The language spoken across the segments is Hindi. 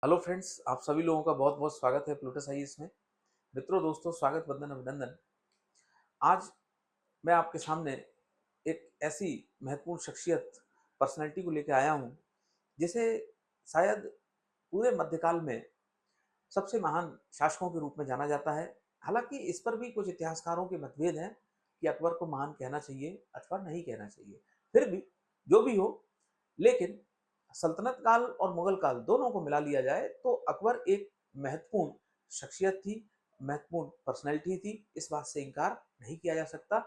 हेलो फ्रेंड्स, आप सभी लोगों का बहुत बहुत स्वागत है प्लूटस आईएएस में। मित्रों, दोस्तों, स्वागत, वंदन, अभिनंदन। आज मैं आपके सामने एक ऐसी महत्वपूर्ण शख्सियत, पर्सनैलिटी को लेकर आया हूं जिसे शायद पूरे मध्यकाल में सबसे महान शासकों के रूप में जाना जाता है। हालांकि इस पर भी कुछ इतिहासकारों के मतभेद हैं कि अकबर को महान कहना चाहिए अथवा नहीं कहना चाहिए। फिर भी जो भी हो, लेकिन सल्तनत काल और मुगल काल दोनों को मिला लिया जाए तो अकबर एक महत्वपूर्ण शख्सियत थी, महत्वपूर्ण पर्सनैलिटी थी। इस बात से इनकार नहीं किया जा सकता।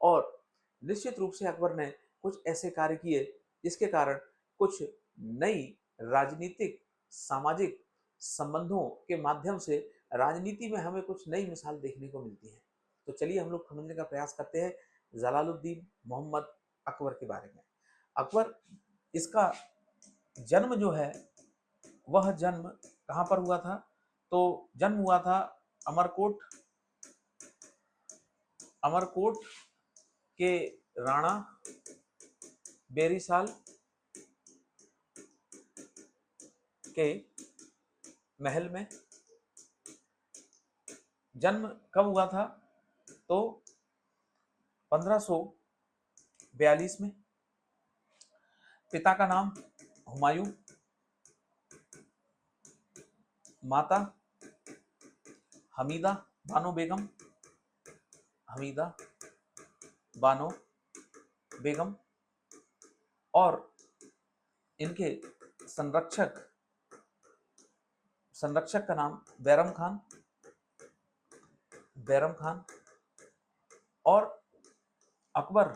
और निश्चित रूप से अकबर ने कुछ ऐसे कार्य किए जिसके कारण कुछ नई राजनीतिक, सामाजिक संबंधों के माध्यम से राजनीति में हमें कुछ नई मिसाल देखने को मिलती है। तो चलिए हम लोग समझने का प्रयास करते हैं जलालुद्दीन मोहम्मद अकबर के बारे में। अकबर, इसका जन्म जो है वह जन्म कहाँ पर हुआ था? तो जन्म हुआ था अमरकोट, अमरकोट के राणा बेरीसाल के महल में। जन्म कब हुआ था? तो 1542 में। पिता का नाम हुमायूं, माता हमीदा बानो बेगम, हमीदा बानो बेगम, और इनके संरक्षक संरक्षक का नाम बैरम खान, बैरम खान। और अकबर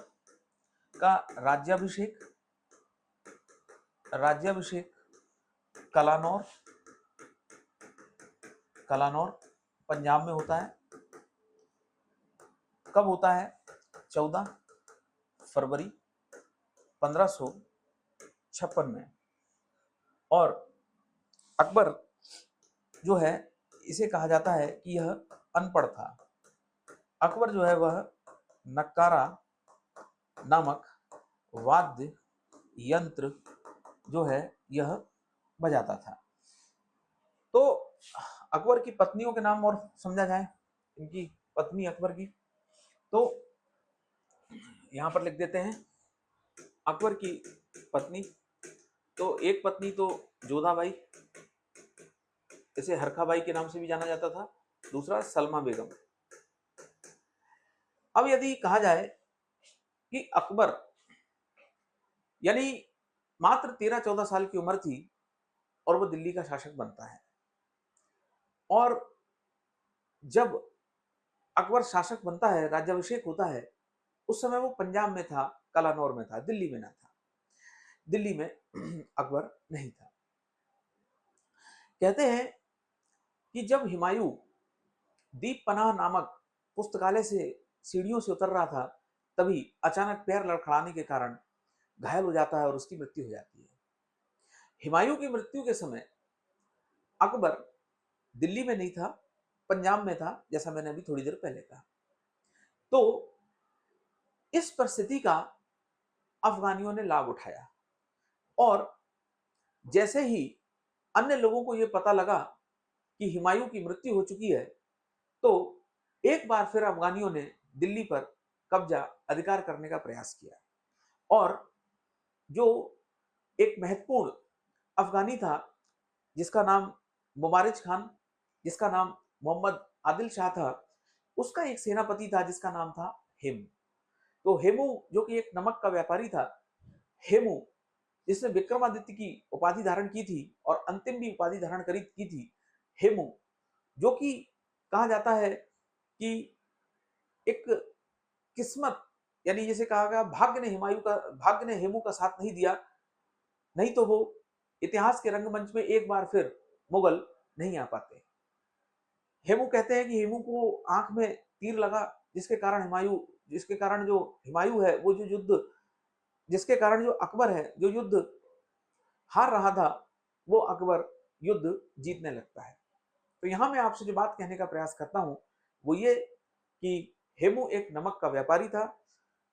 का राज्याभिषेक राज्याभिषेक कलानौर, कलानौर पंजाब में होता है। कब होता है? 14 फरवरी 1556 में। और अकबर जो है, इसे कहा जाता है कि यह अनपढ़ था। अकबर जो है वह नक्कारा नामक वाद्य यंत्र जो है यह बजाता था। तो अकबर की पत्नियों के नाम और समझा जाए। इनकी पत्नी अकबर की, तो यहां पर लिख देते हैं अकबर की पत्नी। तो एक पत्नी तो जोधाबाई, इसे हरखाबाई के नाम से भी जाना जाता था। दूसरा सलमा बेगम। अब यदि कहा जाए कि अकबर यानी मात्र 13-14 साल की उम्र थी और वो दिल्ली का शासक बनता है। और जब अकबर शासक बनता है, राज्याभिषेक होता है, उस समय वो पंजाब में था, कलानौर में था, दिल्ली में ना था। दिल्ली में अकबर नहीं था। कहते हैं कि जब हुमायूं दीप पनाह नामक पुस्तकालय से सीढ़ियों से उतर रहा था, तभी अचानक पैर लड़खड़ाने के कारण घायल हो जाता है और उसकी मृत्यु हो जाती है। हुमायूं की मृत्यु के समय अकबर दिल्ली में नहीं था, पंजाब में था, जैसा मैंने अभी थोड़ी देर पहले कहा। तो इस परिस्थिति का अफगानियों ने लाभ उठाया और जैसे ही अन्य लोगों को यह पता लगा कि हुमायूं की मृत्यु हो चुकी है, तो एक बार फिर अफगानियों ने दिल्ली पर कब्जा, अधिकार करने का प्रयास किया। और जो एक महत्वपूर्ण अफगानी था जिसका नाम मुबारिज खान, जिसका नाम मोहम्मद आदिल शाह था, उसका एक सेनापति था जिसका नाम था हेमू। तो हेमू जो कि एक नमक का व्यापारी था, हेमू जिसने विक्रमादित्य की उपाधि धारण की थी और अंतिम भी उपाधि धारण करी की थी, हेमू, जो कि कहा जाता है कि एक किस्मत, यानी जैसे कहा गया भाग्य ने हेमू का साथ नहीं दिया, नहीं तो वो इतिहास के रंगमंच में एक बार फिर मुगल नहीं आ पाते। हेमू कहते हैं कि हेमू को आंख में तीर लगा, जिसके कारण जो हुमायूं है, वो जो युद्ध, जिसके कारण जो अकबर है, जो युद्ध हार रहा था, वो अकबर युद्ध जीतने लगता है। तो यहां मैं आपसे जो बात कहने का प्रयास करता हूं वो ये कि हेमू एक नमक का व्यापारी था।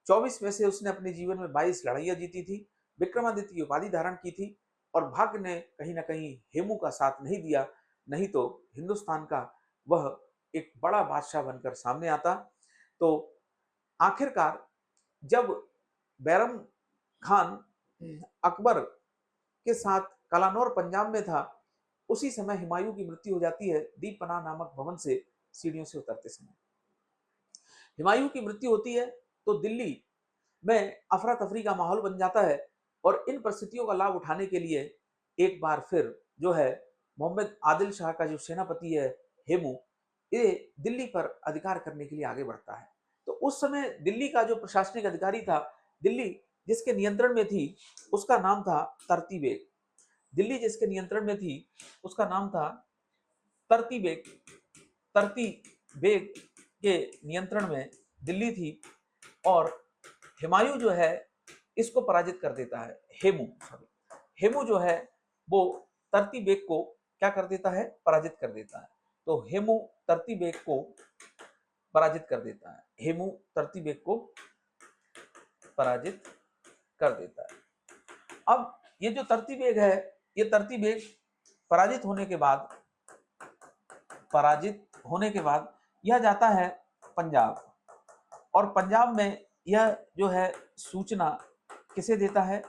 24 में से उसने अपने जीवन में 22 लड़ाइयां जीती थी, विक्रमादित्य की उपाधि धारण की थी, और भाग्य ने कहीं ना कहीं हेमू का साथ नहीं दिया, नहीं तो हिंदुस्तान का वह एक बड़ा बादशाह बनकर सामने आता। तो आखिरकार जब बैरम खान अकबर के साथ कलानौर पंजाब में था, उसी समय हुमायूं की मृत्यु हो जाती है दीप पनाह नामक भवन से सीढ़ियों से उतरते समय। हुमायूं की मृत्यु होती है तो दिल्ली में अफरा तफरी का माहौल बन जाता है, और इन परिस्थितियों का लाभ उठाने के लिए एक बार फिर जो है मोहम्मद आदिल शाह का जो सेनापति है हेमू, ये दिल्ली पर अधिकार करने के लिए आगे बढ़ता है। तो उस समय दिल्ली का जो प्रशासनिक अधिकारी था, दिल्ली जिसके नियंत्रण में थी, उसका नाम था तरती बेग। दिल्ली जिसके नियंत्रण में थी उसका नाम था तरती बेग। तरती बेग के नियंत्रण में दिल्ली थी, और हुमायूं जो है इसको पराजित कर देता है। हेमू जो है वो तरती बेग को क्या कर देता है, पराजित कर देता है। तो हेमू तरती बेग को पराजित कर देता है, हेमू तरती बेग को पराजित कर देता है। अब ये जो तरती बेग है, ये तरती बेग पराजित होने के बाद यह जाता है पंजाब, और पंजाब में यह जो है सूचना किसे देता है,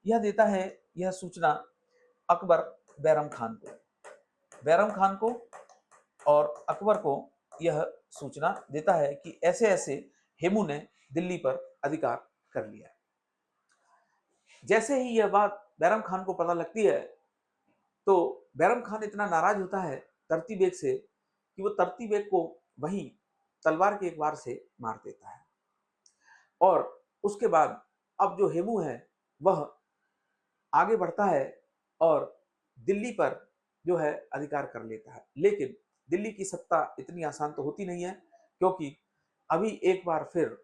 यह देता है यह सूचना अकबर बैरम खान को और अकबर को यह सूचना देता है कि ऐसे ऐसे हेमू ने दिल्ली पर अधिकार कर लिया। जैसे ही यह बात बैरम खान को पता लगती है, तो बैरम खान इतना नाराज होता है तरती बेग से कि वो तरती बेग को वहीं तलवार के एक वार से मार देता है। और उसके बाद अब जो हेमू है वह आगे बढ़ता है और दिल्ली पर जो है अधिकार कर लेता है। लेकिन दिल्ली की सत्ता इतनी आसान तो होती नहीं है, क्योंकि अभी एक बार फिर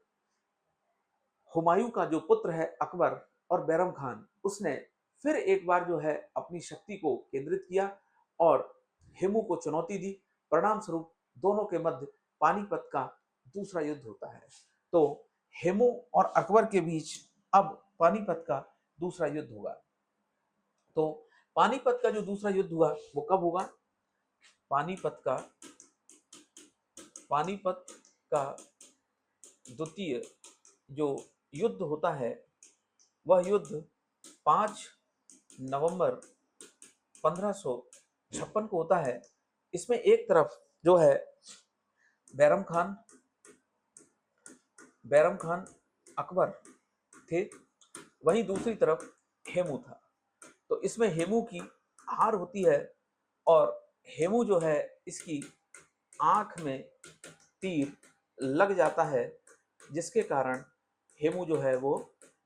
हुमायूं का जो पुत्र है अकबर और बैरम खान, उसने फिर एक बार जो है अपनी शक्ति को केंद्रित किया और हेमू को चुनौती दी। परिणाम स्वरूप दोनों के मध्य पानीपत का दूसरा युद्ध होता है। तो हेमू और अकबर के बीच अब पानीपत का दूसरा युद्ध होगा। तो पानीपत का जो दूसरा युद्ध हुआ वो कब होगा? पानीपत का द्वितीय जो युद्ध होता है वह युद्ध 5 नवंबर 1556 को होता है। इसमें एक तरफ जो है बैरम खान अकबर थे, वहीं दूसरी तरफ हेमू था। तो इसमें हेमू की हार होती है, और हेमू जो है इसकी आंख में तीर लग जाता है, जिसके कारण हेमू जो है वो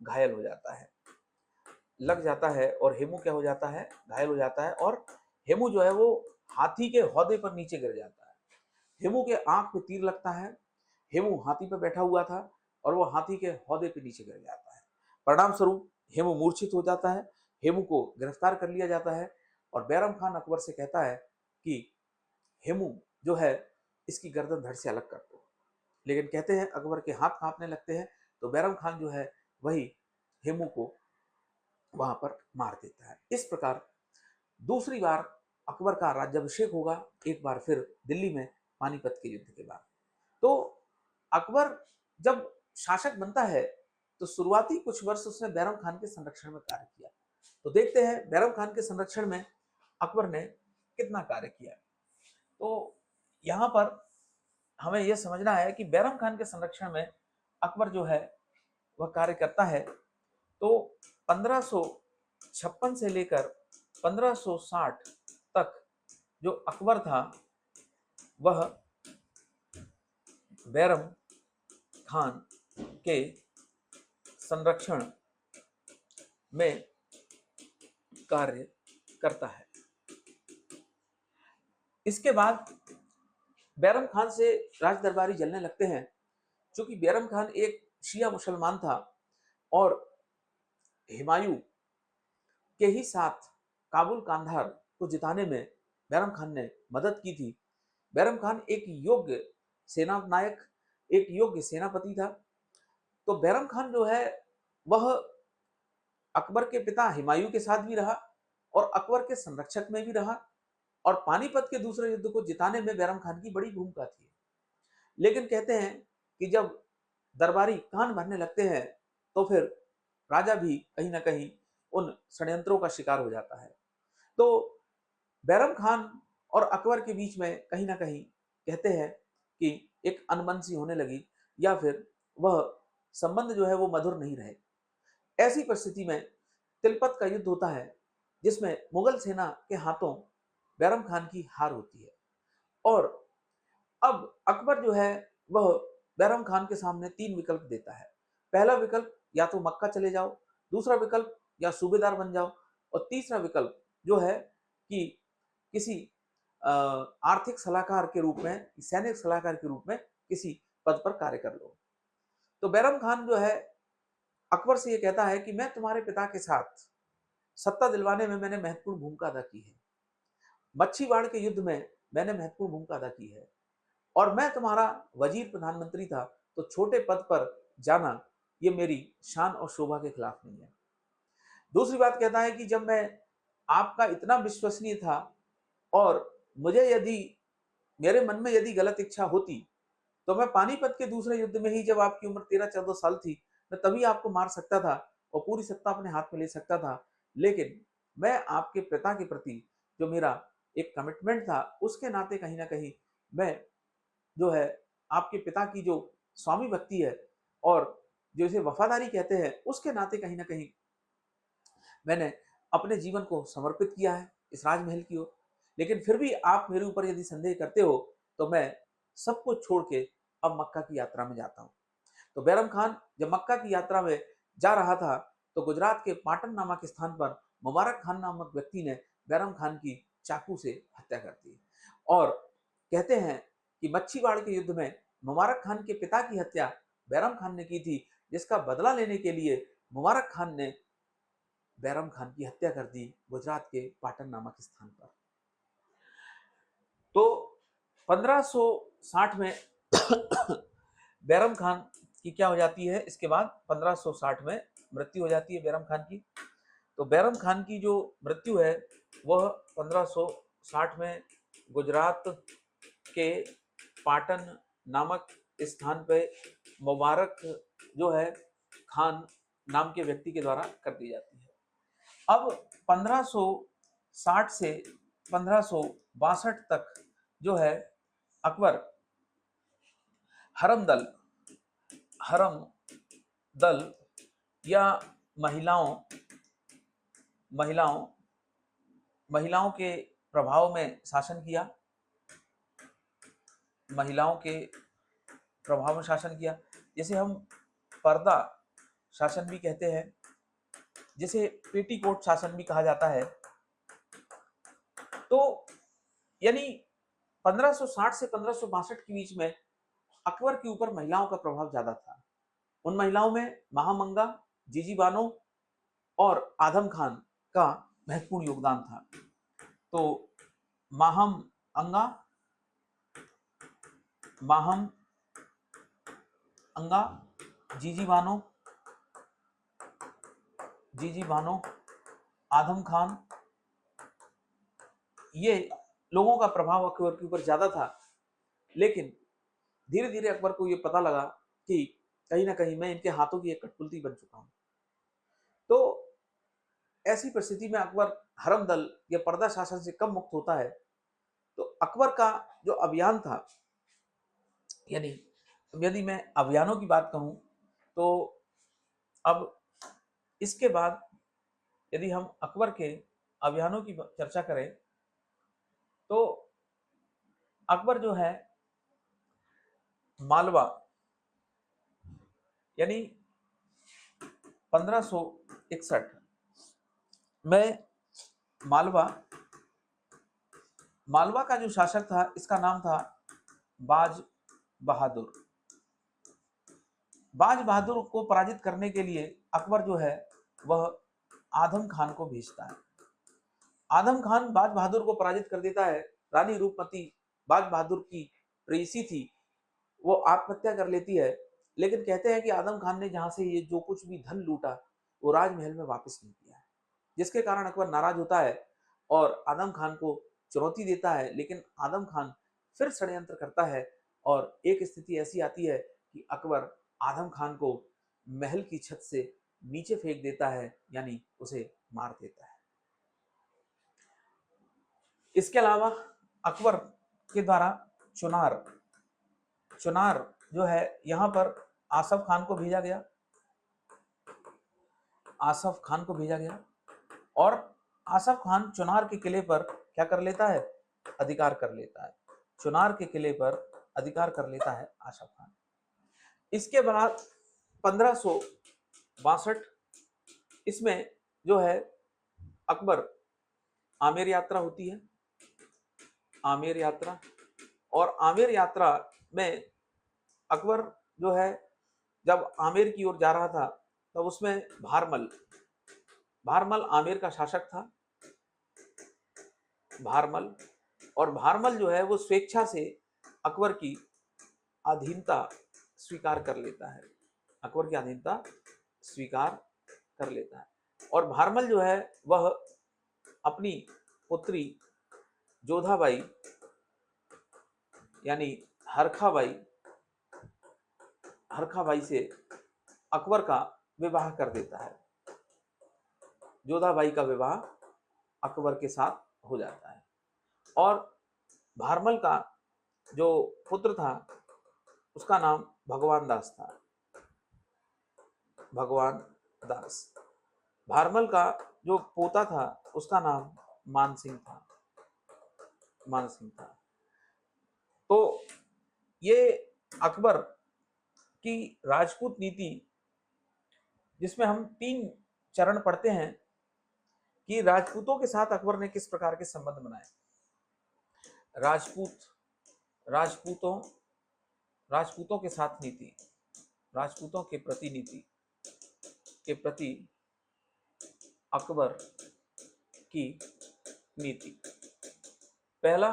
घायल हो जाता है, और हेमू क्या हो जाता है, घायल हो जाता है। और हेमू जो है वो हाथी के हौदे पर नीचे गिर जाता है। हेमू के आंख में तीर लगता है, हेमू हाथी पर बैठा हुआ था और वो हाथी के हौदे पर नीचे गिर जाता है। परिणाम स्वरूप हेमू मूर्छित हो जाता है, हेमू को गिरफ्तार कर लिया जाता है, और बैरम खान अकबर से कहता है कि हेमू जो है इसकी गर्दन धड़ से अलग कर दो। लेकिन कहते हैं अकबर के हाथ कांपने लगते हैं, तो बैरम खान जो है वही हेमू को वहां पर मार देता है। इस प्रकार दूसरी बार अकबर का राज्याभिषेक होगा, एक बार फिर दिल्ली में पानीपत के युद्ध के बाद। तो अकबर जब शासक बनता है तो शुरुआती कुछ वर्ष उसने बैरम खान के संरक्षण में कार्य किया। तो देखते हैं बैरम खान के संरक्षण में अकबर ने कितना कार्य किया। तो यहाँ पर हमें यह समझना है कि बैरम खान के संरक्षण में अकबर जो है वह कार्य करता है। तो 1556 से लेकर 1560 तक जो अकबर था वह बैरम खान के संरक्षण में कार्य करता है। इसके बाद बैरम खान से राज दरबारी जलने लगते हैं, क्योंकि बैरम खान एक शिया मुसलमान था और हुमायूं के ही साथ काबुल कांधार को जिताने में बैरम खान ने मदद की थी। बैरम खान एक योग्य सेना नायक, एक योग्य सेनापति था। तो बैरम खान जो है वह अकबर के पिता हुमायूं के साथ भी रहा और अकबर के संरक्षक में भी रहा और पानीपत के दूसरे युद्ध को जिताने में बैरम खान की बड़ी भूमिका थी। लेकिन कहते हैं कि जब दरबारी कान भरने लगते हैं तो फिर राजा भी कहीं ना कहीं उन षड्यंत्रों का शिकार हो जाता है। तो बैरम खान और अकबर के बीच में कहीं ना कहीं कहते हैं कि एक अनबन सी होने लगी या फिर वह संबंध जो है वो मधुर नहीं रहे। ऐसी परिस्थिति में तिलपत का युद्ध होता है जिसमें मुगल सेना के हाथों बैरम खान की हार होती है और अब अकबर जो है वह बैरम खान के सामने तीन विकल्प देता है। पहला विकल्प या तो मक्का चले जाओ, दूसरा विकल्प या सूबेदार बन जाओ और तीसरा विकल्प जो है कि किसी आर्थिक सलाहकार के रूप में, सैनिक सलाहकार के रूप में किसी पद पर कार्य कर लो। तो बैरम खान जो है अकबर से ये कहता है कि मैं तुम्हारे पिता के साथ सत्ता दिलवाने में मैंने महत्वपूर्ण भूमिका अदा की है, मच्छीवाड़ के युद्ध में मैंने महत्वपूर्ण भूमिका अदा की है और मैं तुम्हारा वजीर प्रधानमंत्री था, तो छोटे पद पर जाना ये मेरी शान और शोभा के खिलाफ नहीं है। दूसरी बात कहता है कि जब मैं आपका इतना विश्वसनीय था और मुझे यदि मेरे मन में यदि गलत इच्छा होती तो मैं पानीपत के दूसरे युद्ध में ही, जब आपकी उम्र 13-14 साल थी, मैं तभी आपको मार सकता था और पूरी सत्ता अपने हाथ में ले सकता था। लेकिन मैं आपके पिता के प्रति जो मेरा एक कमिटमेंट था उसके नाते कहीं ना कहीं मैं जो है आपके पिता की जो स्वामी भक्ति है और जो इसे वफादारी कहते हैं उसके नाते कहीं ना कहीं मैंने अपने जीवन को समर्पित किया है इस राजमहल की ओर। लेकिन फिर भी आप मेरे ऊपर यदि संदेह करते हो तो मैं सब कुछ छोड़ के अब मक्का की यात्रा में जाता हूँ। तो बैरम खान जब मक्का की यात्रा में जा रहा था तो गुजरात के पाटन नामक स्थान पर मुबारक खान नामक व्यक्ति ने बैरम खान की चाकू से हत्या कर दी और कहते हैं कि मच्छीवाड़ के युद्ध में मुबारक खान के पिता की हत्या बैरम खान ने की थी, जिसका बदला लेने के लिए मुबारक खान ने बैरम खान की हत्या कर दी गुजरात के पाटन नामक स्थान पर। तो 1560 में बैरम खान की क्या हो जाती है, इसके बाद 1560 में मृत्यु हो जाती है बैरम खान की। तो बैरम खान की जो मृत्यु है वह 1560 में गुजरात के पाटन नामक स्थान पे मुबारक जो है खान नाम के व्यक्ति के द्वारा कर दी जाती है। अब 1560 से 1562 तक जो है अकबर हरम दल या महिलाओं के प्रभाव में शासन किया, जिसे हम पर्दा शासन भी कहते हैं, जिसे पेटीकोट शासन भी कहा जाता है। तो यानी 1560 से 1562 के बीच में अकबर के ऊपर महिलाओं का प्रभाव ज्यादा था। उन महिलाओं में महामंगा, जीजी बानो और आदम खान का महत्वपूर्ण योगदान था। तो माहम अंगा, जीजी बानो, आदम खान, ये लोगों का प्रभाव अकबर के ऊपर ज्यादा था। लेकिन धीरे धीरे अकबर को ये पता लगा कि कहीं ना कहीं मैं इनके हाथों की एक कठपुतली बन चुका हूं। तो ऐसी परिस्थिति में अकबर हरम दल या पर्दा शासन से कब मुक्त होता है? तो अकबर का जो अभियान था, यानी यदि मैं अभियानों की बात कहूं तो अब इसके बाद यदि हम अकबर के अभियानों की चर्चा करें तो अकबर जो है मालवा यानी 1561 में मालवा का जो शासक था इसका नाम था बाज बहादुर को पराजित करने के लिए अकबर जो है वह आदम खान को भेजता है। आदम खान बाज बहादुर को पराजित कर देता है। रानी रूपमती बाज बहादुर की प्रेयसी थी, वो आत्महत्या कर लेती है। लेकिन कहते हैं कि आदम खान ने जहां से ये जो कुछ भी धन लूटा वो राजमहल में वापस नहीं किया है, जिसके कारण अकबर नाराज होता है और आदम खान को चुनौती देता है, लेकिन आदम खान फिर षड्यंत्र करता है और एक स्थिति ऐसी आती है कि अकबर आदम खान को महल की छत से नीचे फेंक देता है, यानी उसे मार देता है। इसके अलावा अकबर के द्वारा चुनार चुनार जो है यहाँ पर आसफ खान को भेजा गया, आसफ खान को भेजा गया और आसफ खान चुनार के किले पर क्या कर लेता है, अधिकार कर लेता है। चुनार के किले पर अधिकार कर लेता है आसफ खान। इसके बाद 1562 इसमें जो है अकबर आमेर यात्रा होती है, आमेर यात्रा, और आमेर यात्रा में अकबर जो है जब आमेर की ओर जा रहा था तब उसमें भारमल भारमल आमेर का शासक था, भारमल। और भारमल जो है वो स्वेच्छा से अकबर की अधीनता स्वीकार कर लेता है, अकबर की अधीनता स्वीकार कर लेता है। और भारमल जो है वह अपनी पुत्री जोधाबाई यानी हरखाबाई से अकबर का विवाह कर देता है, जोधाबाई का विवाह अकबर के साथ हो जाता है। और भारमल का जो पुत्र था उसका नाम भगवान दास था, भगवान दास। भारमल का जो पोता था उसका नाम मानसिंह था, मानसिंह था। तो ये अकबर की राजपूत नीति, जिसमें हम 3 चरण पढ़ते हैं कि राजपूतों के साथ अकबर ने किस प्रकार के संबंध बनाए। राजपूतों के साथ नीति, राजपूतों के प्रति नीति के प्रति अकबर की नीति। पहला,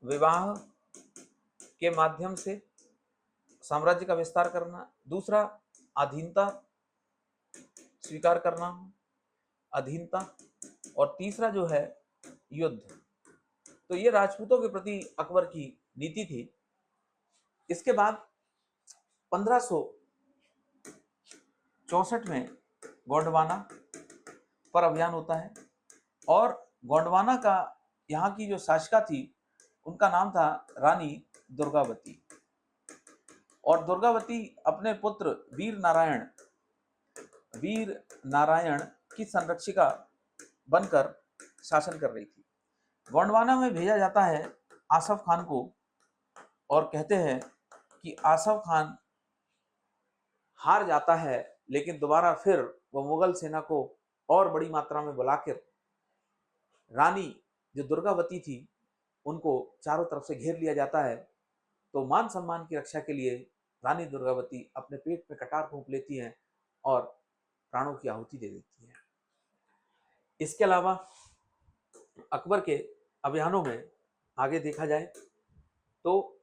विवाह के माध्यम से साम्राज्य का विस्तार करना। दूसरा, अधीनता स्वीकार करना, अधीनता। और तीसरा जो है युद्ध। तो ये राजपूतों के प्रति अकबर की नीति थी। इसके बाद 1564 में गोंडवाना पर अभियान होता है और गोंडवाना का यहाँ की जो शासिका थी उनका नाम था रानी दुर्गावती। और दुर्गावती अपने पुत्र वीर नारायण की संरक्षिका बनकर शासन कर रही थी। गोंडवाना में भेजा जाता है आसफ खान को और कहते हैं कि आसफ खान हार जाता है, लेकिन दोबारा फिर वो मुगल सेना को और बड़ी मात्रा में बुलाकर रानी जो दुर्गावती थी उनको चारों तरफ से घेर लिया जाता है। तो मान सम्मान की रक्षा के लिए रानी दुर्गावती अपने पेट पे कटार फूंक लेती हैं और प्राणों की आहुति दे देती हैं। इसके अलावा अकबर के अभियानों में आगे देखा जाए तो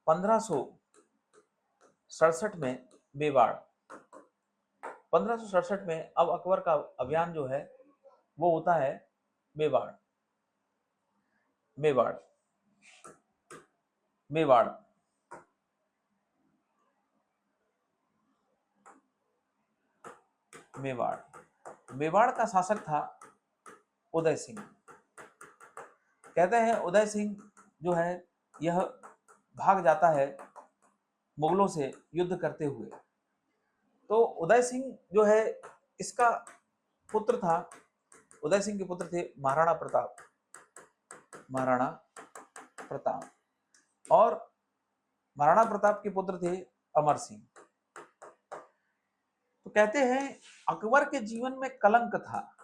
1567 में मेवाड़, 1567 में अब अकबर का अभियान जो है वो होता है मेवाड़। मेवाड़ मेवाड़ मेवाड़ मेवाड़ का शासक था उदय सिंह। कहते हैं उदय सिंह जो है यह भाग जाता है मुगलों से युद्ध करते हुए। तो उदय सिंह जो है इसका पुत्र था, उदय सिंह के पुत्र थे महाराणा प्रताप, महाराणा प्रताप। और महाराणा प्रताप के पुत्र थे अमर सिंह। तो कहते हैं अकबर के जीवन में कलंक था।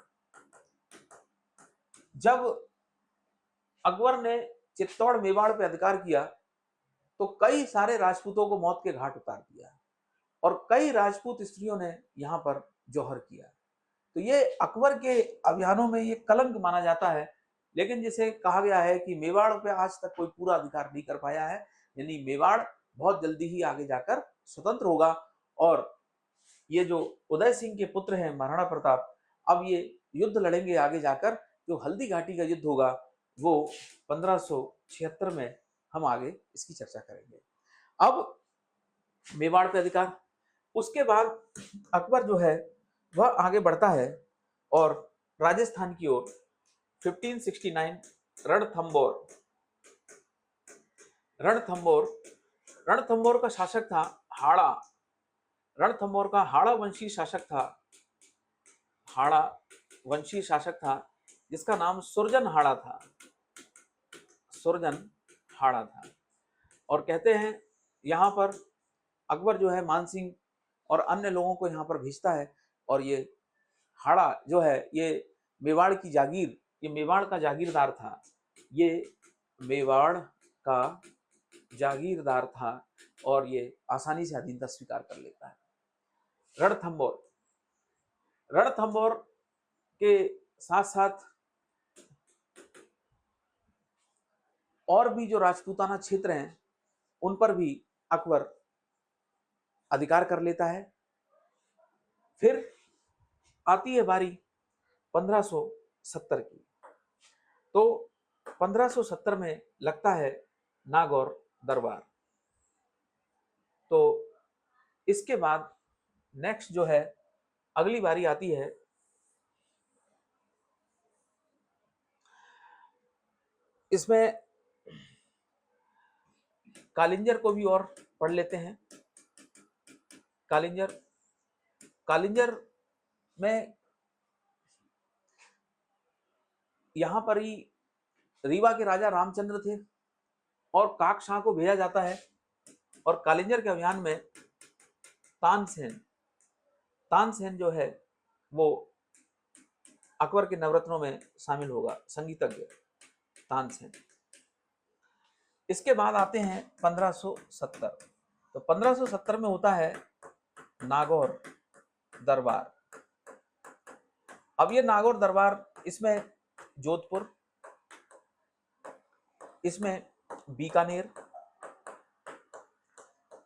जब अकबर ने चित्तौड़ मेवाड़ पे अधिकार किया तो कई सारे राजपूतों को मौत के घाट उतार दिया और कई राजपूत स्त्रियों ने यहाँ पर जौहर किया। तो ये अकबर के अभियानों में ये कलंक माना जाता है। लेकिन जिसे कहा गया है कि मेवाड़ पे आज तक कोई पूरा अधिकार नहीं कर पाया है, यानी मेवाड़ बहुत जल्दी ही आगे जाकर स्वतंत्र होगा। और ये जो उदय सिंह के पुत्र हैं महाराणा प्रताप, अब ये युद्ध लड़ेंगे आगे जाकर जो हल्दी घाटी का युद्ध होगा वो 1576 में हम आगे इसकी चर्चा करेंगे। अब मेवाड़ पे अधिकार, उसके बाद अकबर जो है वह आगे बढ़ता है और राजस्थान की ओर 1569 रणथंबोर रणथंबोर रणथंबोर का शासक था हाड़ा। रणथंबोर का हाड़ा वंशी शासक था, हाड़ा वंशी शासक था जिसका नाम सुरजन हाड़ा था, सुरजन हाड़ा था। और कहते हैं यहाँ पर अकबर जो है मानसिंह और अन्य लोगों को यहाँ पर भेजता है और ये हाड़ा जो है ये मेवाड़ की जागीर, ये मेवाड़ का जागीरदार था, ये मेवाड़ का जागीरदार था और ये आसानी से अधीनता स्वीकार कर लेता है। रणथंबोर, रणथंबोर के साथ साथ और भी जो राजपूताना क्षेत्र हैं उन पर भी अकबर अधिकार कर लेता है। फिर आती है बारी 1570 की। तो 1570 में लगता है नागौर दरबार। तो इसके बाद नेक्स्ट जो है अगली बारी आती है इसमें कालिंजर को भी और पढ़ लेते हैं। कालिंजर, कालिंजर में यहां पर ही रीवा के राजा रामचंद्र थे और काकशाह को भेजा जाता है और कालिंजर के अभियान में तानसेन, तानसेन जो है वो अकबर के नवरत्नों में शामिल होगा, संगीतज्ञ तानसेन। इसके बाद आते हैं 1570। तो 1570 में होता है नागौर दरबार। अब ये नागौर दरबार, इसमें जोधपुर, इसमें बीकानेर,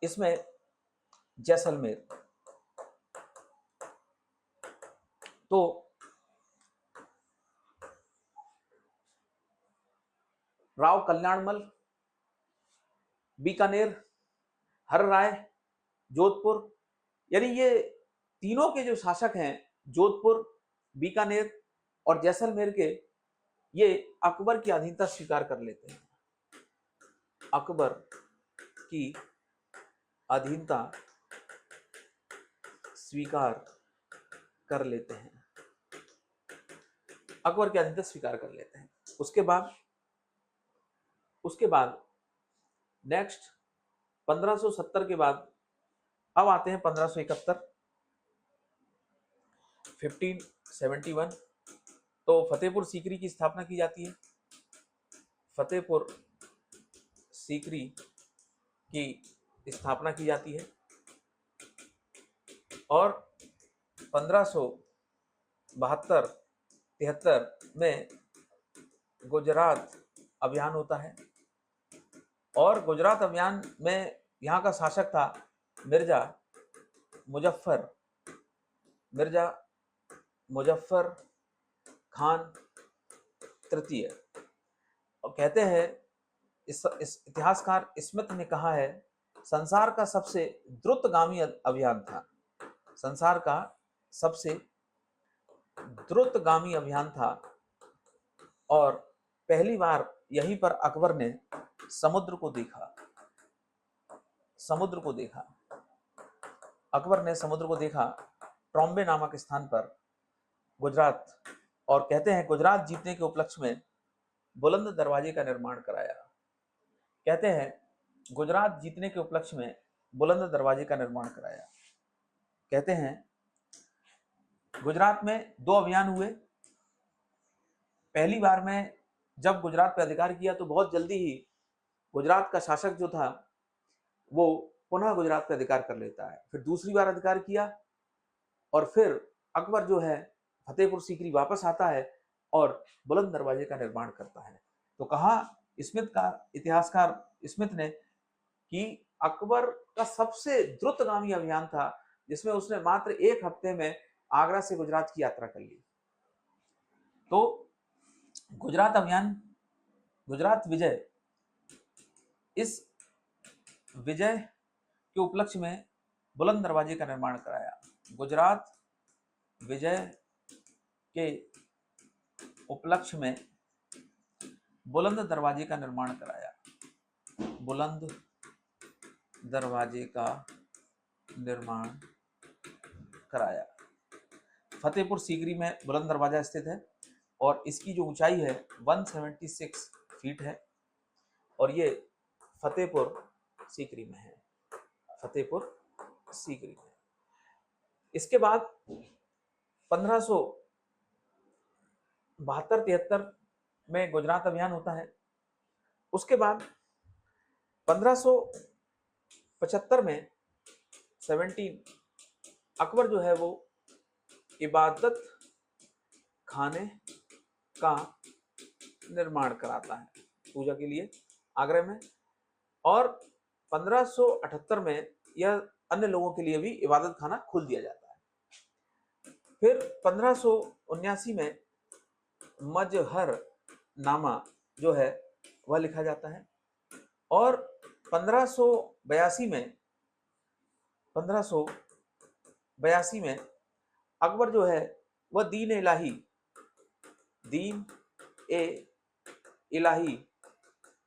इसमें जैसलमेर। तो राव कल्याणमल, बीकानेर, हर राय, जोधपुर, यानी ये तीनों के जो शासक हैं जोधपुर, बीकानेर और जैसलमेर के, ये अकबर की अधीनता स्वीकार कर लेते हैं, अकबर की अधीनता स्वीकार कर लेते हैं, अकबर की अधीनता स्वीकार कर लेते हैं। उसके बाद नेक्स्ट 1570 के बाद अब आते हैं 1571, 1571। तो फतेहपुर सीकरी की स्थापना की जाती है, फतेहपुर सीकरी की स्थापना की जाती है और 1572-73 में गुजरात अभियान होता है और गुजरात अभियान में यहाँ का शासक था मिर्जा मुजफ्फर खान तृतीय। और कहते हैं इस इतिहासकार स्मिथ ने कहा है संसार का सबसे द्रुतगामी अभियान था, संसार का सबसे द्रुतगामी अभियान था और पहली बार यहीं पर अकबर ने समुद्र को देखा, समुद्र को देखा, अकबर ने समुद्र को देखा ट्रॉम्बे नामक स्थान पर गुजरात। और कहते हैं गुजरात जीतने के उपलक्ष्य में बुलंद दरवाजे का निर्माण कराया, कहते हैं गुजरात जीतने के उपलक्ष्य में बुलंद दरवाजे का निर्माण कराया। कहते हैं गुजरात में 2 अभियान हुए। पहली बार में जब गुजरात पर अधिकार किया तो बहुत जल्दी ही गुजरात का शासक जो था वो पुनः गुजरात पर अधिकार कर लेता है। फिर दूसरी बार अधिकार किया और फिर अकबर जो है फतेहपुर सीकरी वापस आता है और बुलंद दरवाजे का निर्माण करता है। तो कहा इतिहासकार स्मिथ ने कि अकबर का सबसे द्रुतगामी अभियान था जिसमें उसने मात्र 1 हफ्ते में आगरा से गुजरात की यात्रा कर ली। तो गुजरात अभियान, गुजरात विजय, इस विजय के उपलक्ष्य में बुलंद दरवाजे का निर्माण कराया। गुजरात विजय के उपलक्ष्य में बुलंद दरवाजे का निर्माण कराया। बुलंद दरवाजे का निर्माण कराया। फतेहपुर सीकरी में बुलंद दरवाजा स्थित है और इसकी जो ऊंचाई है 176 फीट है और ये फतेहपुर सीकरी में है। फतेहपुर सीकरी में। इसके बाद 1572-73 में गुजरात अभियान होता है। उसके बाद 1575 में 17 अकबर जो है वो इबादत खाने का निर्माण कराता है पूजा के लिए आगरा में, और 1578 में यह अन्य लोगों के लिए भी इबादत खाना खोल दिया जाता है। फिर 1579 में मजहर नामा जो है वह लिखा जाता है और 1582 में अकबर जो है वह दीन ए इलाही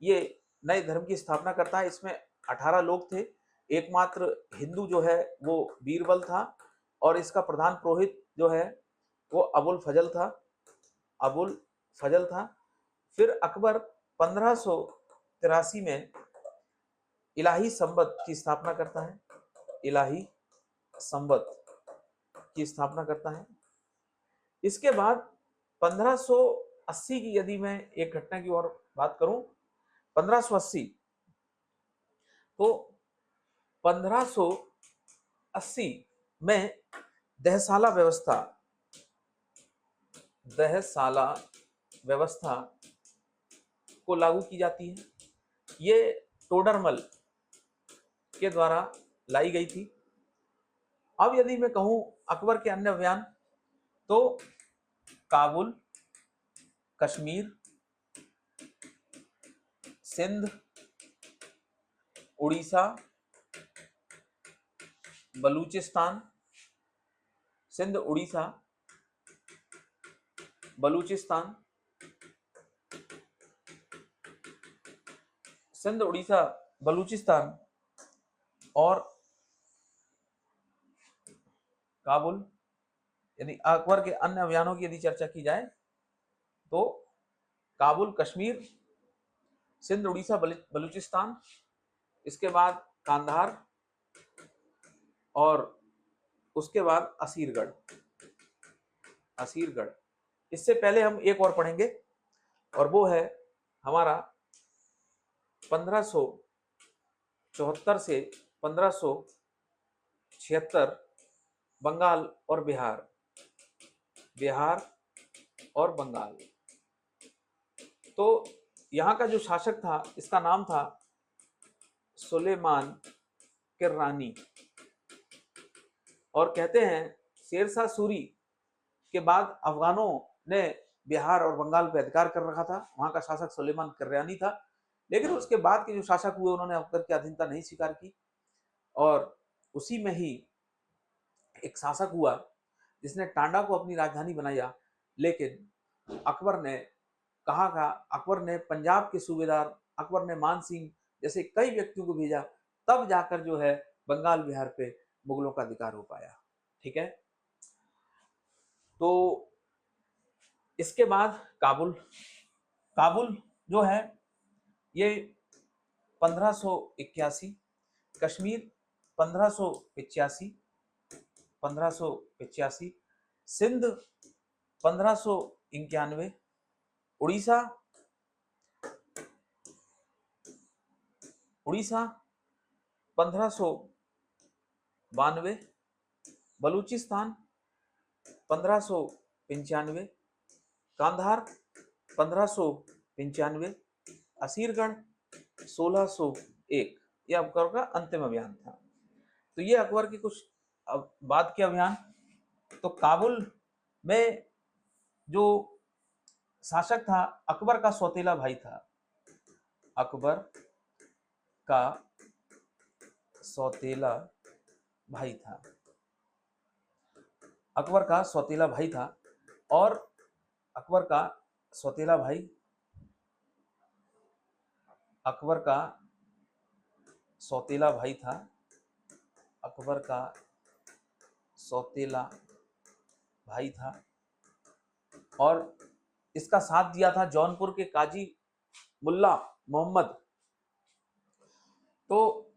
ये नए धर्म की स्थापना करता है। इसमें 18 लोग थे। एकमात्र हिंदू जो है वो बीरबल था और इसका प्रधान पुरोहित जो है वो अबुल फजल था। फिर अकबर 1583 में इलाही संबत की स्थापना करता है। इलाही संबत की स्थापना करता है। इसके बाद 1580 की यदि मैं एक घटना की और बात करूं, 1580 तो 1580 में दहसाला व्यवस्था को लागू की जाती है। ये टोडरमल के द्वारा लाई गई थी। अब यदि मैं कहूं अकबर के अन्य अभियान तो काबुल, कश्मीर, सिंध, उड़ीसा, बलूचिस्तान, सिंध, उड़ीसा, बलूचिस्तान, सिंध, उड़ीसा, बलूचिस्तान और काबुल। यदि अकबर के अन्य अभियानों की यदि चर्चा की जाए तो काबुल, कश्मीर, सिंध, उड़ीसा, बलूचिस्तान, इसके बाद कांधार और उसके बाद असीरगढ़। इससे पहले हम एक और पढ़ेंगे और वो है हमारा 1574 से 1576 बंगाल और बिहार और बंगाल। तो यहाँ का जो शासक था इसका नाम था सुलेमान किर्रानी और कहते हैं शेरशाह सूरी के बाद अफगानों ने बिहार और बंगाल पर अधिकार कर रखा था। वहां का शासक सुलेमान किर्रानी था, लेकिन उसके बाद के जो शासक हुए उन्होंने अकबर की अधीनता नहीं स्वीकार की और उसी में ही एक शासक हुआ जिसने टांडा को अपनी राजधानी बनाया। लेकिन अकबर ने पंजाब के सूबेदार, अकबर ने मान सिंह जैसे कई व्यक्तियों को भेजा, तब जाकर जो है बंगाल बिहार पे मुगलों का अधिकार हो पाया। ठीक है, तो इसके बाद काबुल जो है ये 1581, कश्मीर 1585, सिंध 1591, उड़ीसा 1592, बलूचिस्तान 1595, कांधार 1595, असीरगढ़ 1601। यह अकबर का अंतिम अभियान था। तो ये अकबर के कुछ बाद के अभियान। तो काबुल में जो शासक था अकबर का सौतेला भाई था। अकबर का सौतेला भाई था। अकबर का सौतेला भाई था और अकबर का सौतेला भाई, अकबर का सौतेला भाई था। अकबर का सौतेला भाई था और इसका साथ दिया था जौनपुर के काजी मुल्ला मोहम्मद। तो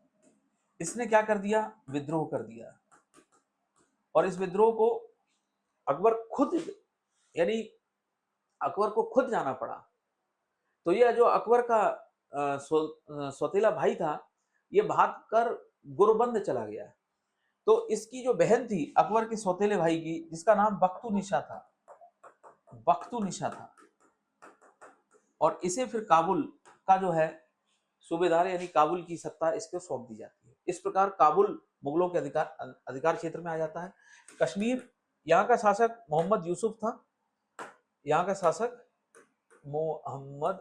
इसने क्या कर दिया, विद्रोह कर दिया और इस विद्रोह को अकबर खुद, यानी अकबर को खुद जाना पड़ा। तो यह जो अकबर का सौतेला भाई था, ये भागकर गुरबंद चला गया। तो इसकी जो बहन थी अकबर के सौतेले भाई की, जिसका नाम बख्तू निशा था, बख्तू निशा था, और इसे फिर काबुल का जो है सूबेदार यानी काबुल की सत्ता इसको सौंप दी जाती है। इस प्रकार काबुल मुगलों के अधिकार क्षेत्र में आ जाता है। कश्मीर, यहाँ का शासक मोहम्मद यूसुफ था। यहाँ का शासक मोहम्मद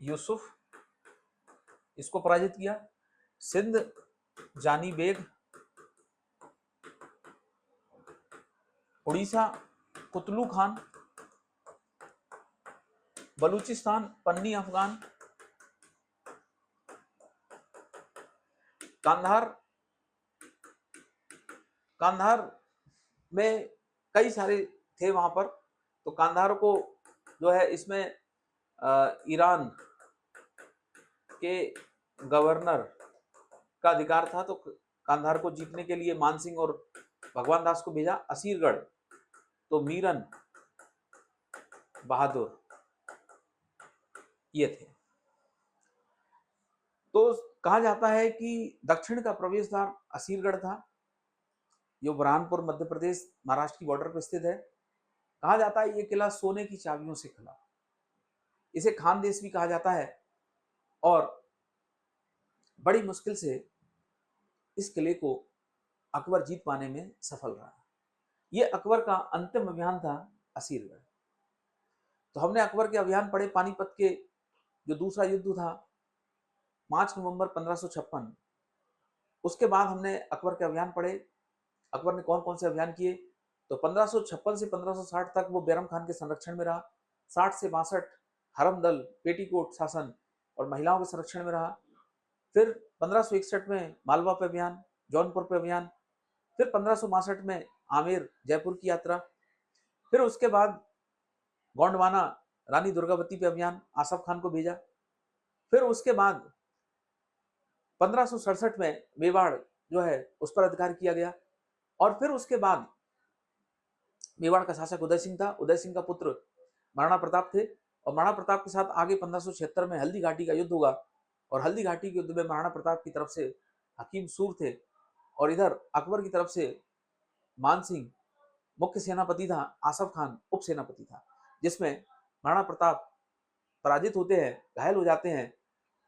यूसुफ, इसको पराजित किया। सिंध जानी बेग, उड़ीसा कुतलू खान, बलूचिस्तान पन्नी अफगान, कांधार, कांधार में कई सारे थे वहां पर। तो कांधार को जो है इसमें ईरान के गवर्नर का अधिकार था। तो कांधार को जीतने के लिए मानसिंह और भगवान दास को भेजा। असीरगढ़ तो मीरन बहादुर ये थे। तो कहा जाता है कि दक्षिण का प्रवेश द्वार असीरगढ़ था, जो बुरहानपुर मध्य प्रदेश महाराष्ट्र की बॉर्डर पर स्थित है। कहा जाता है ये किला सोने की चाबियों से खुला। इसे खानदेश भी कहा जाता है और बड़ी मुश्किल से इस किले को अकबर जीत पाने में सफल रहा। यह अकबर का अंतिम अभियान था असीरगढ़। तो हमने अकबर के अभियान पढ़े। पानीपत के जो दूसरा युद्ध था 5 नवंबर 1556, उसके बाद हमने अकबर के अभियान पढ़े। अकबर ने कौन कौन से अभियान किए। तो 1556 से 1560 तक वो बैरम खान के संरक्षण में रहा। 60 से 62 हरम दल, पेटीकोट शासन और महिलाओं के संरक्षण में रहा। फिर 1561 में मालवा पे अभियान, जौनपुर पे अभियान। फिर 1562 में आमेर जयपुर की यात्रा। फिर उसके बाद गोंडवाना रानी दुर्गावती पे अभियान, आसफ खान को भेजा। फिर उसके बाद 1567 में मेवाड़ जो है उस पर अधिकार किया गया। और फिर उसके बाद मेवाड़ का शासक उदय सिंह था। उदय सिंह का पुत्र महाराणा प्रताप थे और महाराणा प्रताप के साथ आगे 1576 में हल्दी घाटी का युद्ध होगा और हल्दी घाटी के युद्ध में महाराणा प्रताप की तरफ से हकीम सूर थे और इधर अकबर की तरफ से मान सिंह मुख्य सेनापति था, आसफ खान उप सेनापति था, जिसमें महाराणा प्रताप पराजित होते हैं, घायल हो जाते हैं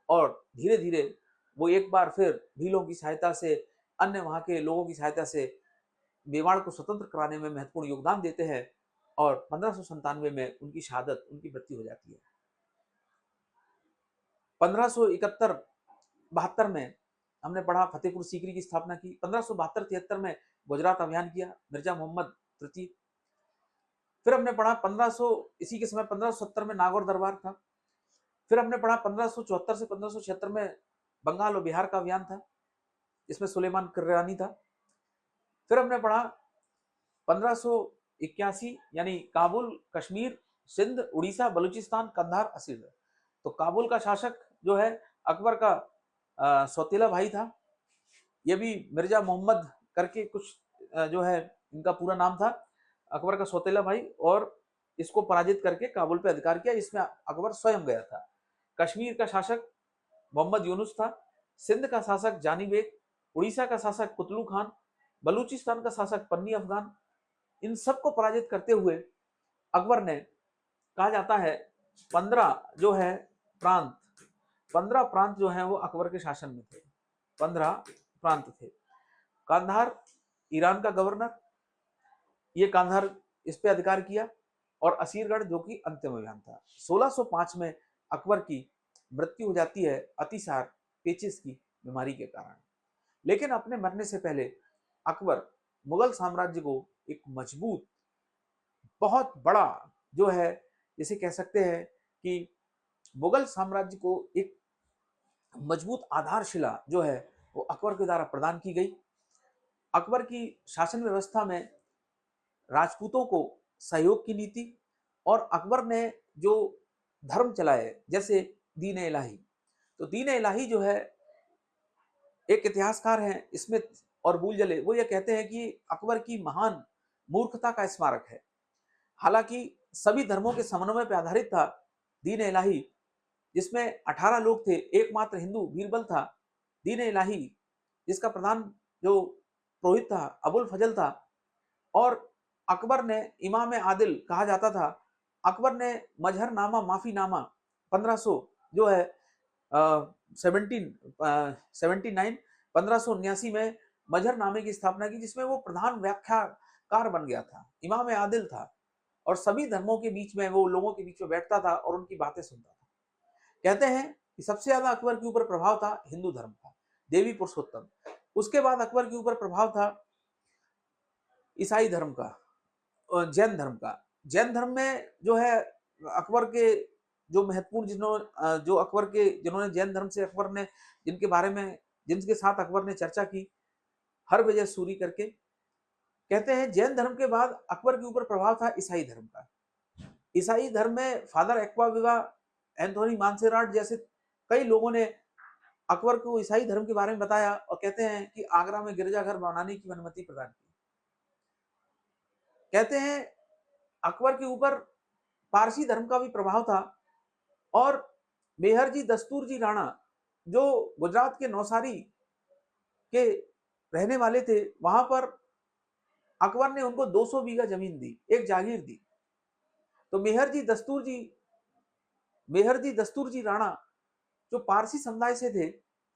और धीरे धीरे वो एक बार फिर भीलों की सहायता से, अन्य वहां के लोगों की सहायता से मेवाड़ को स्वतंत्र कराने में महत्वपूर्ण योगदान देते हैं और 1597 में उनकी शहादत, उनकी मृत्यु हो जाती है। 1571-72 में हमने पढ़ा फतेहपुर सीकरी की स्थापना की। 1572-73 में गुजरात अभियान किया मिर्जा मोहम्मद तृतीय। फिर हमने पढ़ा 1500 इसी के समय 1570 में नागौर दरबार था। फिर हमने पढ़ा 1574 से 1576 में बंगाल और बिहार का अभियान था, इसमें सुलेमान किर्रानी था। फिर हमने पढ़ा 1581 यानी काबुल, कश्मीर, सिंध, उड़ीसा, बलूचिस्तान, कंधार, असीरगढ़। तो काबुल का शासक जो है अकबर का सौतेला भाई था। ये भी मिर्जा मोहम्मद करके कुछ जो है इनका पूरा नाम था, अकबर का सौतेला भाई, और इसको पराजित करके काबुल पे अधिकार किया। इसमें अकबर स्वयं गया था। कश्मीर का शासक मोहम्मद यूनुस था। सिंध का शासक जानी बेग, उड़ीसा का शासक कुतलू खान, बलूचिस्तान का शासक पन्नी अफगान। इन सबको पराजित करते हुए अकबर ने, कहा जाता है 15 जो है प्रांत, 15 प्रांत जो है वो अकबर के शासन में थे। 15 प्रांत थे। कांधार ईरान का गवर्नर, ये कांधार इस पे अधिकार किया, और असीरगढ़ जो कि अंतिम अभियान था। 1605 में अकबर की मृत्यु हो जाती है अतिसार पेचिस की बीमारी के कारण। लेकिन अपने मरने से पहले अकबर मुगल साम्राज्य को एक मजबूत, बहुत बड़ा जो है, जिसे कह सकते हैं कि मुगल साम्राज्य को एक मजबूत आधारशिला जो है वो अकबर के द्वारा प्रदान की गई। अकबर की शासन व्यवस्था में राजपूतों को सहयोग की नीति, और अकबर ने जो धर्म चलाए, जैसे दीन इलाही, तो दीन इलाही जो है, एक इतिहासकार हैं स्मिथ और बूलजले, वो ये कहते हैं कि अकबर की महान मूर्खता का स्मारक है। हालांकि सभी धर्मों के समन्वय पर आधारित था दीन इलाही, जिसमें 18 लोग थे, एकमात्र हिंदू बीरबल था। दीन इलाही जिसका प्रधान जो पुरोहित था अबुल फजल था, और अकबर ने इमाम आदिल कहा जाता था। अकबर ने मजहरनामा माफीनामा 1500 जो है 1579 में मजहरनामे की स्थापना की, जिसमें वो प्रधान व्याख्याकार बन गया था, इमाम आदिल था, और सभी धर्मों के बीच में, वो लोगों के बीच में बैठता था और उनकी बातें सुनता था। कहते हैं कि सबसे ज्यादा अकबर के ऊपर प्रभाव था हिंदू धर्म का, देवी पुरुषोत्तम। उसके बाद अकबर के ऊपर प्रभाव था ईसाई धर्म का, जैन धर्म का। जैन धर्म में जो है अकबर के जो महत्वपूर्ण जिन्होंने जैन धर्म से अकबर ने, जिनके बारे में, जिनके साथ अकबर ने चर्चा की, हरविजय सूरी करके। कहते हैं जैन धर्म के बाद अकबर के ऊपर प्रभाव था ईसाई धर्म का। ईसाई धर्म में फादर एक्वाविवा, एंथोनी मांसेराट जैसे कई लोगों ने अकबर को ईसाई धर्म के बारे में बताया, और कहते हैं कि आगरा में गिरजाघर बनाने की अनुमति प्रदान की। कहते हैं अकबर के ऊपर पारसी धर्म का भी प्रभाव था, और मेहरजी दस्तूरजी राणा जो गुजरात के नौसारी के रहने वाले थे, वहां पर अकबर ने उनको 200 बीघा जमीन दी, एक जागीर दी। तो मेहरजी दस्तूरजी राणा जो पारसी समुदाय से थे,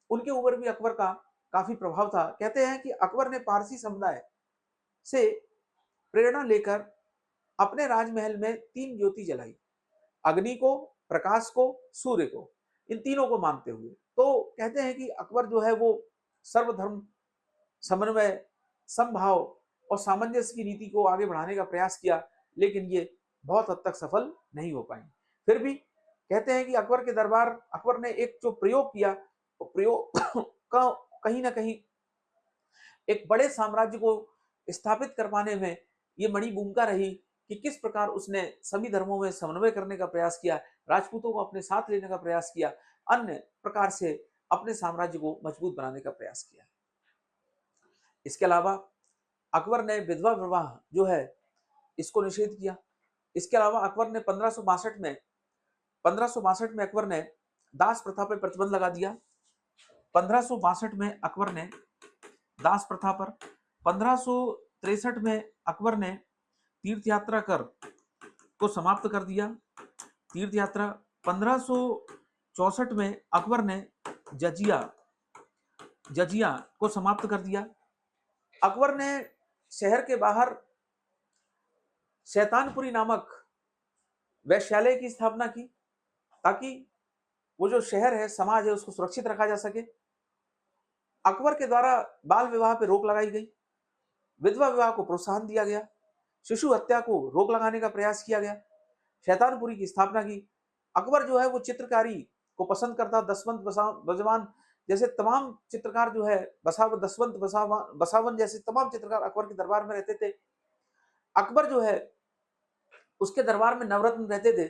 उनके ऊपर भी अकबर का काफी प्रभाव था। कहते हैं कि अकबर ने पारसी समुदाय से प्रेरणा लेकर अपने राजमहल में 3 ज्योति जलाई, अग्नि को, प्रकाश को, सूर्य को, इन तीनों को मानते हुए। तो कहते हैं कि अकबर जो है वो सर्वधर्म समन्वय, समभाव और सामंजस्य की नीति को आगे बढ़ाने का प्रयास किया, लेकिन ये बहुत हद तक सफल नहीं हो पाई। फिर भी कहते हैं कि अकबर ने एक जो प्रयोग किया, तो प्रयोग का कहीं ना कहीं एक बड़े साम्राज्य को स्थापित कर पाने में ये बड़ी भूमिका रही, कि किस प्रकार उसने सभी धर्मों में समन्वय करने का प्रयास किया, राजपूतों को अपने साथ लेने का प्रयास किया, अन्य प्रकार से अपने साम्राज्य को मजबूत बनाने का प्रयास किया। इसके अलावा अकबर ने विधवा विवाह जो है इसको निषेध किया। इसके अलावा अकबर ने 1562 में अकबर ने दास प्रथा पर प्रतिबंध लगा दिया। 1562 में अकबर ने दास प्रथा पर, 1563 में अकबर ने तीर्थ यात्रा कर को समाप्त कर दिया। तीर्थ यात्रा 1564 में अकबर ने जजिया को समाप्त कर दिया। अकबर ने शहर के बाहर शैतानपुरी नामक वैश्यालय की स्थापना की, ताकि वो जो शहर है, समाज है, उसको सुरक्षित रखा जा सके। अकबर के द्वारा बाल विवाह पर रोक लगाई गई, विधवा विवाह को प्रोत्साहन दिया गया, शिशु हत्या को रोक लगाने का प्रयास किया गया, शैतानपुरी की स्थापना की। अकबर जो है वो चित्रकारी को पसंद करता। दसवंत बजवान जैसे तमाम चित्रकार जो है, दसवंत बसावन जैसे तमाम चित्रकार अकबर के दरबार में रहते थे। अकबर जो है उसके दरबार में नवरत्न रहते थे।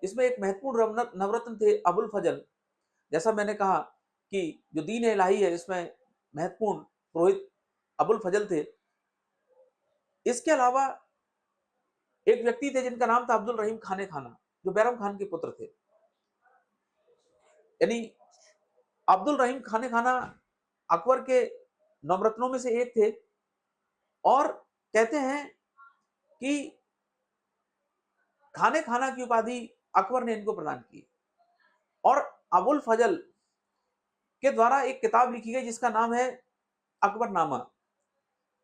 इसमें एक महत्वपूर्ण नवरत्न थे अबुल फजल। जैसा मैंने कहा कि जो दीन इलाही है, इसमें महत्वपूर्ण पुरोहित अबुल फजल थे। इसके अलावा एक व्यक्ति थे जिनका नाम था अब्दुल रहीम खाने खाना, जो बैरम खान के पुत्र थे। यानी अब्दुल रहीम खाने खाना अकबर के नवरत्नों में से एक थे, और कहते हैं कि खाने खाना की उपाधि अकबर ने इनको प्रदान की। और अबुल फजल के द्वारा एक किताब लिखी गई जिसका नाम है अकबरनामा,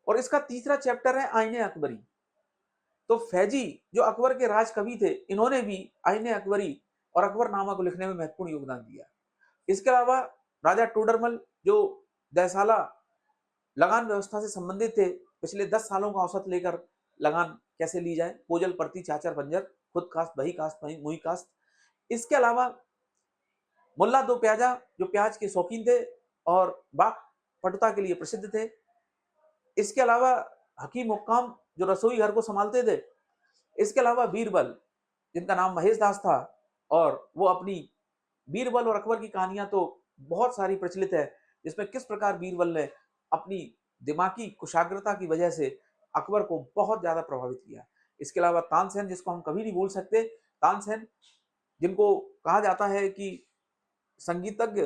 और इसका तीसरा चैप्टर है आईने अकबरी। तो फैजी जो अकबर के राज कवि थे, इन्होंने भी आईने अकबरी और अकबरनामा को लिखने में महत्वपूर्ण योगदान दिया। इसके अलावा राजा टोडरमल जो दहसाला लगान व्यवस्था से संबंधित थे, पिछले 10 सालों का औसत लेकर लगान कैसे ली जाए, पोजल परती चाचर बंजर, खुद कास्त बही कास्त मुही कास्त। इसके अलावा मुल्ला दो प्याजा जो प्याज के शौकीन थे और बाग पटुता के लिए प्रसिद्ध थे। इसके अलावा हकीम हुक्काम जो रसोई घर को संभालते थे। इसके अलावा बीरबल जिनका नाम महेश दास था, और वो अपनी बीरबल और अकबर की कहानियां तो बहुत सारी प्रचलित है, जिसमें किस प्रकार बीरबल ने अपनी दिमागी कुशाग्रता की वजह से अकबर को बहुत ज्यादा प्रभावित किया। इसके अलावा तानसेन जिसको हम कभी नहीं भूल सकते, तानसेन जिनको कहा जाता है कि संगीतज्ञ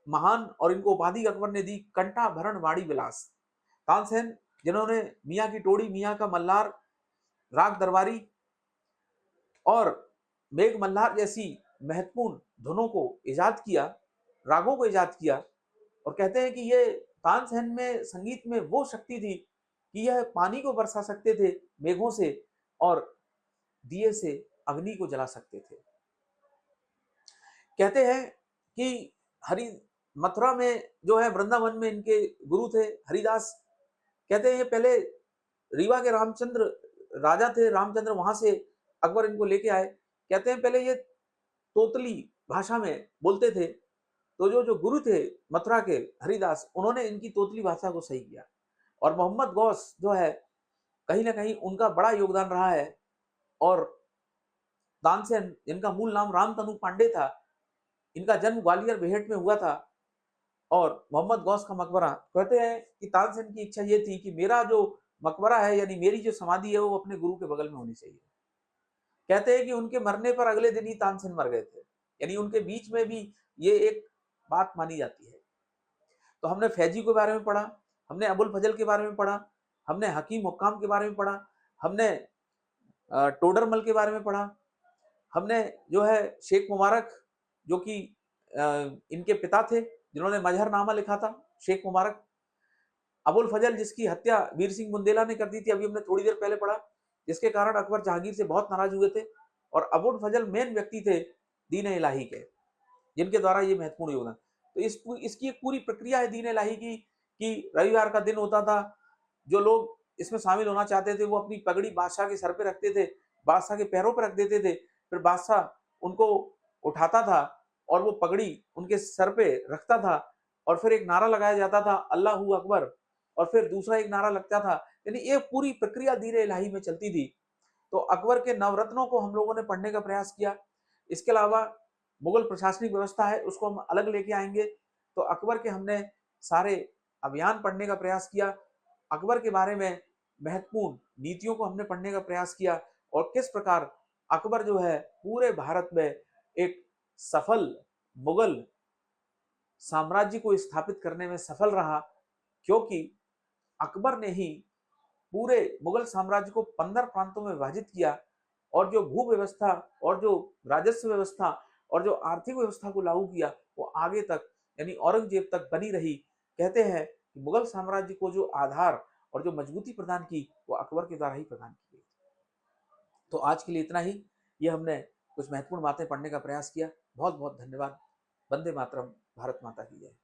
महान, और इनको उपाधि अकबर ने दी कंठाभरण वाणी विलास। तानसेन जिन्होंने मियाँ की टोड़ी, मियाँ का मल्हार, राग दरबारी और मेघ मल्हार जैसी महत्वपूर्ण धुनों को इजाद किया, रागों को इजाद किया। और कहते हैं कि ये तानसेन में संगीत में वो शक्ति थी कि यह पानी को बरसा सकते थे मेघों से, और दिए से अग्नि को जला सकते थे। कहते हैं कि हरि मथुरा में जो है वृंदावन में इनके गुरु थे हरिदास। कहते हैं ये पहले रीवा के रामचंद्र राजा थे, रामचंद्र वहां से अकबर इनको लेके आए। कहते हैं पहले ये तोतली भाषा में बोलते थे, तो जो गुरु थे मथुरा के हरिदास, उन्होंने इनकी तोतली भाषा को सही किया। और मोहम्मद गौस जो है, कहीं ना कहीं उनका बड़ा योगदान रहा है। और तानसेन जिनका मूल नाम रामतनु पांडे था, इनका जन्म ग्वालियर बेहट में हुआ था। और मोहम्मद गौस का मकबरा, कहते हैं कि तानसेन की इच्छा ये थी कि मेरा जो मकबरा है, यानी मेरी जो समाधि है, वो अपने गुरु के बगल में होनी चाहिए। कहते हैं कि उनके मरने पर अगले दिन ही तानसेन मर गए थे, यानी उनके बीच में भी ये एक बात मानी जाती है। तो हमने फैजी के बारे में पढ़ा, हमने अबुल फजल के बारे में पढ़ा, हमने हकीम हुक्काम के बारे में पढ़ा, हमने टोडरमल के बारे में पढ़ा, हमने जो है शेख मुबारक जो कि इनके पिता थे, जिन्होंने मजहरनामा लिखा था, शेख मुबारक। अबुल फजल जिसकी हत्या वीर सिंह बुंदेला ने कर दी थी, अभी हमने थोड़ी देर पहले पढ़ा, जिसके कारण अकबर जहांगीर से बहुत नाराज हुए थे। और अबुल फजल मेन व्यक्ति थे दीन इलाही के, जिनके द्वारा ये महत्वपूर्ण योगदान। तो इसकी एक पूरी प्रक्रिया है दीन इलाही की, कि रविवार का दिन होता था, जो लोग इसमें शामिल होना चाहते थे वो अपनी पगड़ी बादशाह के सर पे रखते थे, बादशाह के पैरों पर रख देते थे, फिर बादशाह उनको उठाता था और वो पगड़ी उनके सर पे रखता था, और फिर एक नारा लगाया जाता था अल्लाहू अकबर, और फिर दूसरा एक नारा लगता था। यानी ये पूरी प्रक्रिया दीन इलाही में चलती थी। तो अकबर के नवरत्नों को हम लोगों ने पढ़ने का प्रयास किया। इसके अलावा मुगल प्रशासनिक व्यवस्था है, उसको हम अलग लेके आएंगे। तो अकबर के हमने सारे अभियान पढ़ने का प्रयास किया, अकबर के बारे में महत्वपूर्ण नीतियों को हमने पढ़ने का प्रयास किया, और किस प्रकार अकबर जो है पूरे भारत में एक सफल मुगल साम्राज्य को स्थापित करने में सफल रहा, क्योंकि अकबर ने ही पूरे मुगल साम्राज्य को 15 प्रांतों में विभाजित किया, और जो भू व्यवस्था और जो राजस्व व्यवस्था और जो आर्थिक व्यवस्था को लागू किया, वो आगे तक यानी औरंगजेब तक बनी रही। कहते हैं कि मुगल साम्राज्य को जो आधार और जो मजबूती प्रदान की, वो अकबर के द्वारा ही प्रदान की गई। तो आज के लिए इतना ही। ये हमने कुछ महत्वपूर्ण बातें पढ़ने का प्रयास किया। बहुत बहुत धन्यवाद। वंदे मातरम। भारत माता की जय।